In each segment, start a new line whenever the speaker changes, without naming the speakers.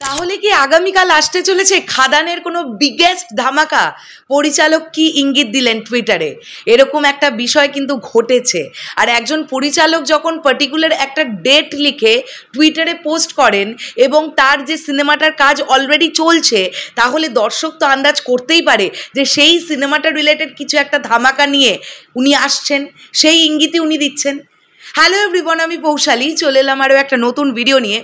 তাহলে কি আগামীকাল আসতে চলেছে খাদানের কোনো বিগেস্ট ধামাকা? পরিচালক কি ইঙ্গিত দিলেন টুইটারে? এরকম একটা বিষয় কিন্তু ঘটেছে। আর একজন পরিচালক যখন পার্টিকুলার একটা ডেট লিখে টুইটারে পোস্ট করেন এবং তার যে সিনেমাটার কাজ অলরেডি চলছে, তাহলে দর্শক তো আন্দাজ করতেই পারে যে সেই সিনেমাটা রিলেটেড কিছু একটা ধামাকা নিয়ে উনি আসছেন, সেই ইঙ্গিতই উনি দিচ্ছেন। হ্যালো এভরিওয়ান, আমি পৌশালী চলে এলাম আরও একটা নতুন ভিডিও নিয়ে।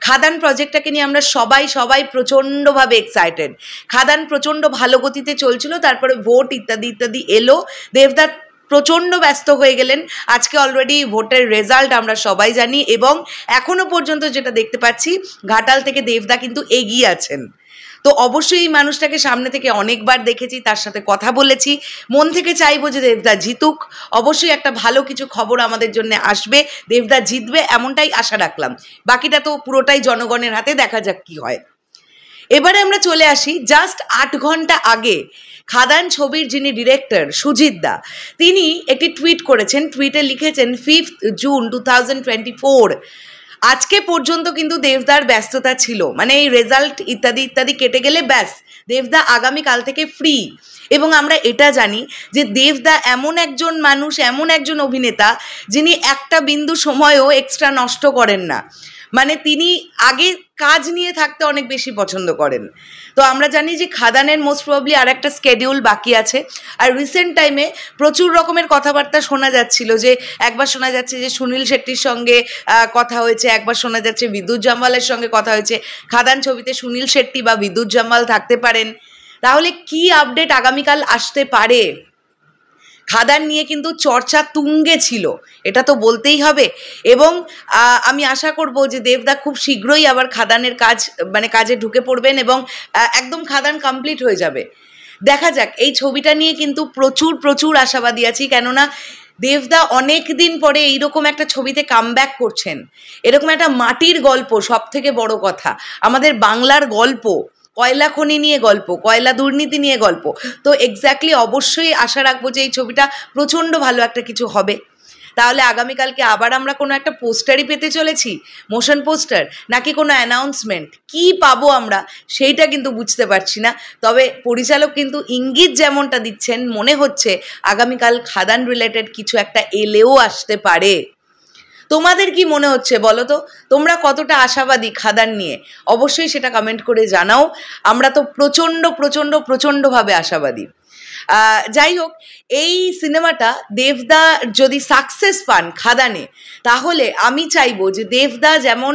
খাদান প্রজেক্টটাকে নিয়ে আমরা সবাই প্রচণ্ডভাবে এক্সাইটেড। খাদান প্রচণ্ড ভালো গতিতে চলছিল, তারপরে ভোট ইত্যাদি এলো। দেবদা প্রচণ্ড ব্যস্ত হয়ে গেলেন। আজকে অলরেডি ভোটের রেজাল্ট আমরা সবাই জানি এবং এখনও পর্যন্ত যেটা দেখতে পাচ্ছি, ঘাটাল থেকে দেবদা কিন্তু এগিয়ে আছেন। তো অবশ্যই এই মানুষটাকে সামনে থেকে অনেকবার দেখেছি, তার সাথে কথা বলেছি। মন থেকে চাইবো যে দেবদা জিতুক। অবশ্যই একটা ভালো কিছু খবর আমাদের জন্য আসবে, দেবদা জিতবে এমনটাই আশা রাখলাম। বাকিটা তো পুরোটাই জনগণের হাতে, দেখা যাক কি হয়। এবারে আমরা চলে আসি জাস্ট 8 ঘন্টা আগে। খাদান ছবির যিনি ডিরেক্টর সুজিত দা, তিনি একটি টুইট করেছেন। টুইটে লিখেছেন 5 জুন 2024। আজকে পর্যন্ত কিন্তু দেবদার ব্যস্ততা ছিল, মানে এই রেজাল্ট ইত্যাদি কেটে গেলে ব্যাস দেবদা আগামীকাল থেকে ফ্রি। এবং আমরা এটা জানি যে দেবদা এমন একজন মানুষ, এমন একজন অভিনেতা যিনি একটা বিন্দু সময়ও এক্সট্রা নষ্ট করেন না। মানে তিনি আগে কাজ নিয়ে থাকতে অনেক বেশি পছন্দ করেন। তো আমরা জানি যে খাদানের মোস্ট প্রবাবলি আর একটা স্কেডিউল বাকি আছে। আর রিসেন্ট টাইমে প্রচুর রকমের কথাবার্তা শোনা যাচ্ছিল, যে একবার শোনা যাচ্ছে যে সুনীল শেট্টির সঙ্গে কথা হয়েছে, একবার শোনা যাচ্ছে বিদ্যুৎ জাম্বালের সঙ্গে কথা হয়েছে। খাদান ছবিতে সুনীল শেট্টি বা বিদ্যুৎ জাম্বাল থাকতে পারেন। তাহলে কি আপডেট আগামীকাল আসতে পারে? খাদান নিয়ে কিন্তু চর্চা তুঙ্গে ছিল, এটা তো বলতেই হবে। এবং আমি আশা করব যে দেবদা খুব শীঘ্রই আবার খাদানের কাজে ঢুকে পড়বেন এবং একদম খাদান কমপ্লিট হয়ে যাবে। দেখা যাক, এই ছবিটা নিয়ে কিন্তু প্রচুর আশাবাদী আছি, কেননা দেবদা অনেক দিন পরে এইরকম একটা ছবিতে কামব্যাক করছেন। এরকম একটা মাটির গল্প, সব থেকে বড় কথা আমাদের বাংলার গল্প, কয়লা খনি নিয়ে গল্প, কয়লা দুর্নীতি নিয়ে গল্প। তো এক্স্যাক্টলি অবশ্যই আশা রাখবো যে এই ছবিটা প্রচণ্ড ভালো একটা কিছু হবে। তাহলে আগামীকালকে আবার আমরা কোনো একটা পোস্টারই পেতে চলেছি, মোশন পোস্টার, নাকি কোনো অ্যানাউন্সমেন্ট কি পাবো আমরা সেইটা কিন্তু বুঝতে পারছি না। তবে পরিচালক কিন্তু ইঙ্গিত যেমনটা দিচ্ছেন, মনে হচ্ছে আগামীকাল খাদান রিলেটেড কিছু একটা এলেও আসতে পারে। তোমাদের কি মনে হচ্ছে বলো তো? তোমরা কতটা আশাবাদী খাদান নিয়ে? অবশ্যই সেটা কমেন্ট করে জানাও। আমরা তো প্রচণ্ডভাবে আশাবাদী। যাই হোক, এই সিনেমাটা দেবদা যদি সাকসেস পান খাদানে, তাহলে আমি চাইবো যে দেবদা যেমন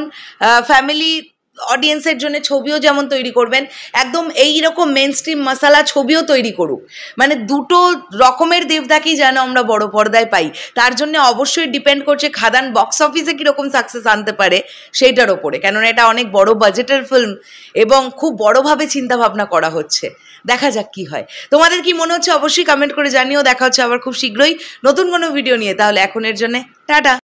ফ্যামিলি অডিয়েন্সের জন্য ছবিও যেমন তৈরি করবেন, একদম এই রকম মেন স্ট্রিম মশালা ছবিও তৈরি করুক। মানে দুটো রকমের দেবদাকেই যেন আমরা বড় পর্দায় পাই। তার জন্য অবশ্যই ডিপেন্ড করছে খাদান বক্স অফিসে কীরকম সাকসেস আনতে পারে সেইটার ওপরে, কেননা এটা অনেক বড় বাজেটের ফিল্ম এবং খুব বড়োভাবে চিন্তাভাবনা করা হচ্ছে। দেখা যাক কি হয়। তোমাদের কি মনে হচ্ছে অবশ্যই কমেন্ট করে জানিও। দেখা হচ্ছে আবার খুব শীঘ্রই নতুন কোনো ভিডিও নিয়ে। তাহলে এখনের জন্য টাটা।